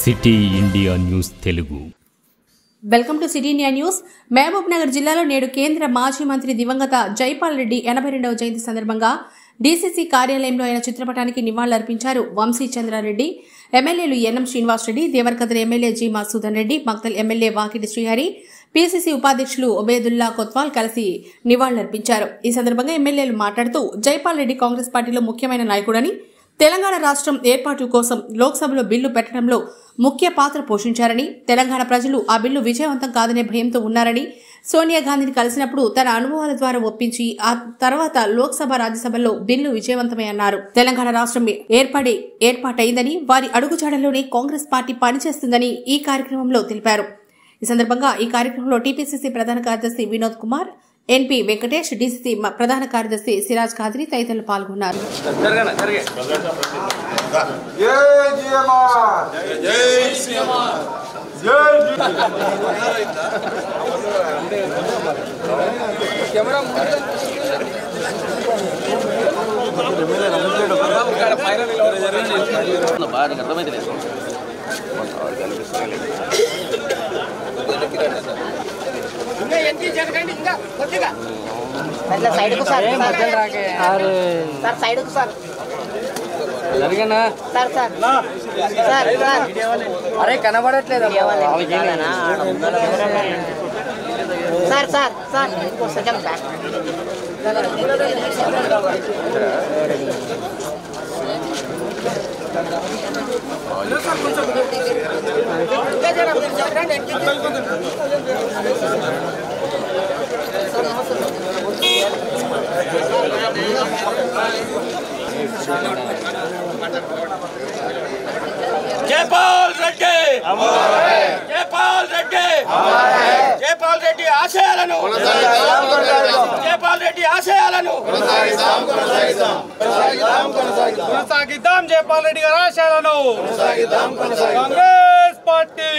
City India news Telugu. Welcome to city India news. Mahabubnagar జిల్లాలో నేడు కేంద్ర మాజీ మంత్రి దివంగత జైపాల్ రెడ్డి 82వ జయంతి సందర్భంగా డీసీసీ కార్యాలయంలో ఆయన చిత్రపటానికి నివాళులర్పించారు వంశీ చంద్రారెడ్డి, ఎమ్మెల్యేలు NM Srinivasreddy, Devarakadra MLA G Madhusudan Reddy, Makthal MLA Vakiti Srihari, PCC ఉపాధ్యక్షులు ఒబేదుల్లా కొత్వాల్ కలిసి నివాళులర్పించారు. ఈ సందర్భంగా ఎమ్మెల్యేలు మాట్లాడుతూ జైపాల్ రెడ్డి కాంగ్రెస్ పార్టీలో ముఖ్యమైన నాయకుడని, తెలంగాణ రాష్ట్రం ఏర్పాటు కోసం లోక్సభలో బిల్లు పెట్టడంలో ముఖ్య పాత్ర పోషించారని, తెలంగాణ ప్రజలు ఆ బిల్లు విజయవంతం కాదనే భయంతో ఉన్నారని, సోనియా గాంధీని కలిసినప్పుడు తన అనుభవాల ద్వారా ఒప్పించి ఆ తర్వాత లోక్సభ రాజ్యసభల్లో బిల్లు విజయవంతమే అన్నారు. తెలంగాణ రాష్ట్రం ఏర్పాటైందని, వారి అడుగుజాడల్లోనే కాంగ్రెస్ పార్టీ పనిచేస్తుందని ఈ కార్యక్రమంలో తెలిపారు. ఈ సందర్భంగా ఈ కార్యక్రమంలో టీపీసీసీ ప్రధాన కార్యదర్శి వినోద్ కుమార్, ఎన్పీ వెంకటేష్, డీసీసీ ప్రధాన కార్యదర్శి సిరాజ్ ఖాద్రి తదితరులు పాల్గొన్నారు. అరే కనబడట్లేదు సార్ సార్ సార్ కొంచెం బ్యాక్ జైపాల్ రెడ్డి జైపాల్ రెడ్డి జైపాల్ రెడ్డి ఆశయాలను జైపాల్ రెడ్డి ఆశయాలను కొనసాగిద్దాం. జైపాల్ రెడ్డి గారి ఆశయాలను కాంగ్రెస్ పార్టీ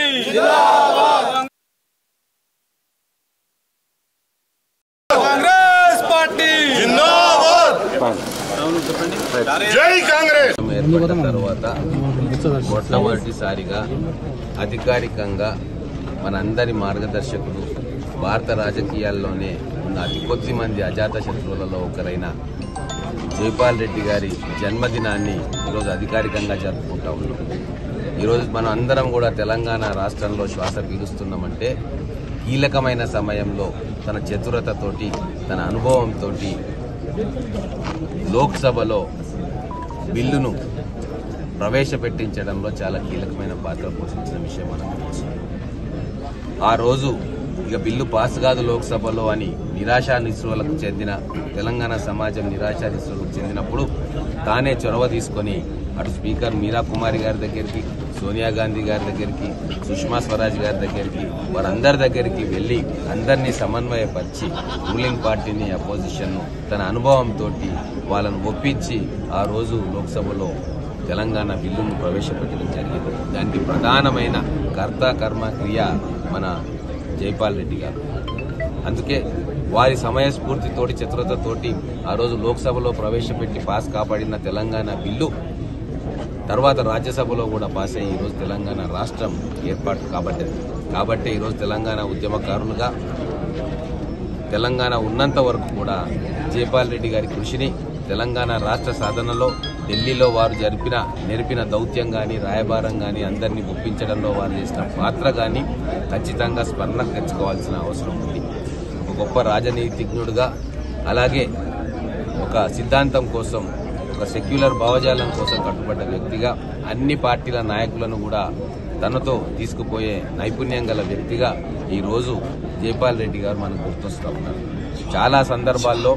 కాంగ్రెస్ పార్టీ జై కాంగ్రెస్. ఏర్పడిన తర్వాత మొట్టమొదటిసారిగా అధికారికంగా మనందరి మార్గదర్శకులు, భారత రాజకీయాల్లోనే ఉన్న అతి కొద్ది మంది అజాత శత్రువులలో ఒకరైన జైపాల్ రెడ్డి గారి జన్మదినాన్ని ఈరోజు అధికారికంగా జరుపుకుంటా ఉన్నాం. ఈరోజు మనం అందరం కూడా తెలంగాణ రాష్ట్రంలో శ్వాస పీలుస్తున్నామంటే కీలకమైన సమయంలో తన చతురతతోటి, తన అనుభవంతో లోక్సభలో బిల్లును ప్రవేశపెట్టించడంలో చాలా కీలకమైన పాత్ర పోషించిన విషయం మనకు తెలుసు. ఆ రోజు ఇక బిల్లు పాస్ కాదు లోక్సభలో అని నిరాశా నిస్పృహలకు చెందిన తెలంగాణ సమాజం నిరాశా నిస్పృహలకు చెందినప్పుడు తానే చొరవ తీసుకొని అటు స్పీకర్ మీరా కుమారి గారి దగ్గరికి, సోనియా గాంధీ గారి దగ్గరికి, సుష్మా స్వరాజ్ గారి దగ్గరికి, వారందరి దగ్గరికి వెళ్ళి అందరినీ సమన్వయపరిచి రూలింగ్ పార్టీని, అపోజిషన్ను తన అనుభవంతో వాళ్ళను ఒప్పించి ఆ రోజు లోక్సభలో తెలంగాణ బిల్లును ప్రవేశపెట్టడం జరిగింది. దానికి ప్రధానమైన కర్త కర్మ క్రియ మన జైపాల్ రెడ్డి గారు. అందుకే వారి సమయస్ఫూర్తితోటి, చతురతతోటి ఆ రోజు లోక్సభలో ప్రవేశపెట్టి పాస్ కాపాడిన తెలంగాణ బిల్లు తర్వాత రాజ్యసభలో కూడా పాస్ అయ్యి ఈరోజు తెలంగాణ రాష్ట్రం ఏర్పాటు కాబట్టి ఈరోజు తెలంగాణ ఉద్యమకారులుగా తెలంగాణ ఉన్నంత వరకు కూడా జైపాల్ రెడ్డి గారి కృషిని తెలంగాణ రాష్ట్ర సాధనలో ఢిల్లీలో వారు నెరిపిన దౌత్యం కానీ, రాయబారం కానీ, అందరినీ ఒప్పించడంలో వారు చేసిన పాత్ర కానీ ఖచ్చితంగా స్మరణకు తెచ్చుకోవాల్సిన అవసరం ఉంది. ఒక గొప్ప రాజనీతిజ్ఞుడుగా, అలాగే ఒక సిద్ధాంతం కోసం, ఒక సెక్యులర్ భావజాలం కోసం కట్టుబడ్డ వ్యక్తిగా, అన్ని పార్టీల నాయకులను కూడా తనతో తీసుకుపోయే నైపుణ్యం గల వ్యక్తిగా ఈరోజు జైపాల్ రెడ్డి గారు మనకు గుర్తొస్తూ ఉన్నారు. చాలా సందర్భాల్లో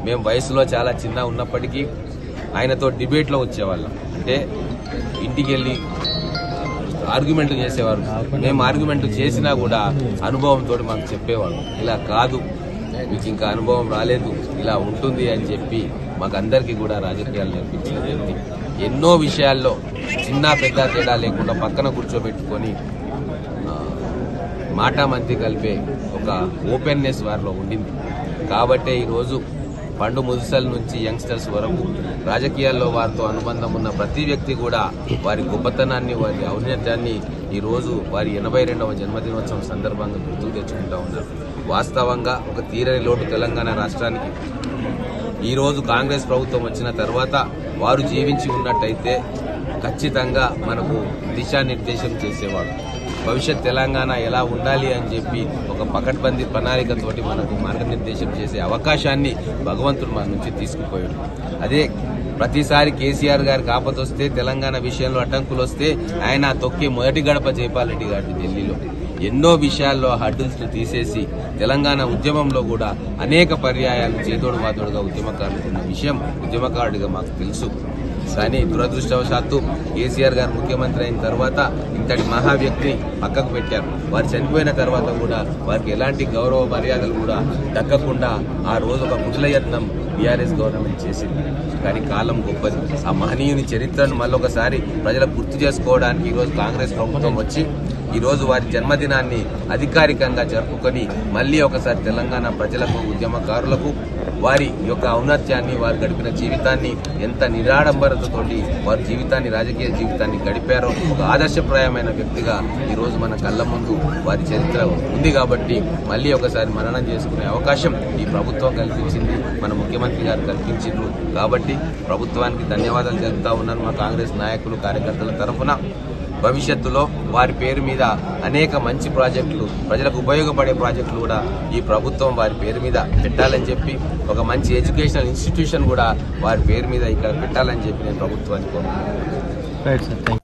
మేము వయసులో చాలా చిన్న ఉన్నప్పటికీ ఆయనతో డిబేట్లో వచ్చేవాళ్ళం. అంటే ఇంటికి వెళ్ళి ఆర్గ్యుమెంట్లు చేసేవారు. మేము ఆర్గ్యుమెంట్లు చేసినా కూడా అనుభవంతో మాకు చెప్పేవాడు, ఇలా కాదు, మీకు ఇంకా అనుభవం రాలేదు, ఇలా ఉంటుంది అని చెప్పి మాకందరికీ కూడా రాజకీయాలు నేర్పించిన వ్యక్తి. ఎన్నో విషయాల్లో చిన్న పెద్ద తేడా లేకుండా పక్కన కూర్చోబెట్టుకొని మాటామంతి కలిపే ఒక ఓపెన్నెస్ వారిలో ఉండింది. కాబట్టే ఈరోజు పండు ముదుసల నుంచి యంగ్స్టర్స్ వరకు రాజకీయాల్లో వారితో అనుబంధం ఉన్న ప్రతి వ్యక్తి కూడా వారి గొప్పతనాన్ని, వారి ఔన్నత్యాన్ని ఈరోజు వారి 82వ జన్మదినోత్సవం సందర్భంగా గుర్తుకు తెచ్చుకుంటా ఉన్నారు. వాస్తవంగా ఒక తీరని లోటు తెలంగాణ రాష్ట్రానికి ఈరోజు కాంగ్రెస్ ప్రభుత్వం వచ్చిన తర్వాత వారు జీవించి ఉన్నట్టయితే ఖచ్చితంగా మనకు దిశానిర్దేశం చేసేవాడు. భవిష్యత్ తెలంగాణ ఎలా ఉండాలి అని చెప్పి ఒక పకడ్బందీ ప్రణాళికతోటి మనకు మార్గనిర్దేశం చేసే అవకాశాన్ని భగవంతుడు మన నుంచి తీసుకుపోయాడు. అదే ప్రతిసారి కేసీఆర్ గారికి ఆపదొస్తే, తెలంగాణ విషయంలో అడ్డంకులు వస్తే ఆయన తొక్కే మొదటి గడప జైపాల్ రెడ్డి గారి ఢిల్లీలో ఎన్నో విషయాల్లో హడ్డుల్స్ తీసేసి తెలంగాణ ఉద్యమంలో కూడా అనేక పర్యాయాలు చేదోడు వాదోడుగా ఉద్యమకారులు ఉన్న విషయం ఉద్యమకారుడిగా మాకు తెలుసు. కానీ దురదృష్టవశాత్తు కేసీఆర్ గారు ముఖ్యమంత్రి అయిన తర్వాత ఇంతటి మహా వ్యక్తిని పక్కకు పెట్టారు. వారు చనిపోయిన తర్వాత కూడా వారికి ఎలాంటి గౌరవ మర్యాదలు కూడా దక్కకుండా ఆ రోజు ఒక కుశలయత్నం బీఆర్ఎస్ గవర్నమెంట్ చేసింది. కానీ కాలం గొప్పది. ఆ మహనీయుని చరిత్రను మళ్ళొకసారి ప్రజలకు గుర్తు చేసుకోవడానికి ఈరోజు కాంగ్రెస్ ప్రభుత్వం వచ్చి ఈరోజు వారి జన్మదినాన్ని అధికారికంగా జరుపుకొని మళ్లీ ఒకసారి తెలంగాణ ప్రజలకు, ఉద్యమకారులకు వారి యొక్క ఔన్నత్యాన్ని, వారు గడిపిన జీవితాన్ని, ఎంత నిరాడంబరతతోటి వారి జీవితాన్ని, రాజకీయ జీవితాన్ని గడిపారో ఒక ఆదర్శప్రాయమైన వ్యక్తిగా ఈరోజు మన కళ్ళ ముందు వారి చరిత్ర ఉంది. కాబట్టి మళ్లీ ఒకసారి మననం చేసుకునే అవకాశం ఈ ప్రభుత్వం కల్పించింది, మన ముఖ్యమంత్రి గారు కల్పించారు. కాబట్టి ప్రభుత్వానికి ధన్యవాదాలు తెలుపుతా ఉన్నాను మా కాంగ్రెస్ నాయకులు, కార్యకర్తల తరఫున. భవిష్యత్తులో వారి పేరు మీద అనేక మంచి ప్రాజెక్టులు, ప్రజలకు ఉపయోగపడే ప్రాజెక్టులు కూడా ఈ ప్రభుత్వం వారి పేరు మీద పెట్టాలని చెప్పి, ఒక మంచి ఎడ్యుకేషనల్ ఇన్స్టిట్యూషన్ కూడా వారి పేరు మీద ఇక్కడ పెట్టాలని చెప్పి నేను ప్రభుత్వానికి కోరుకుంటున్నాను.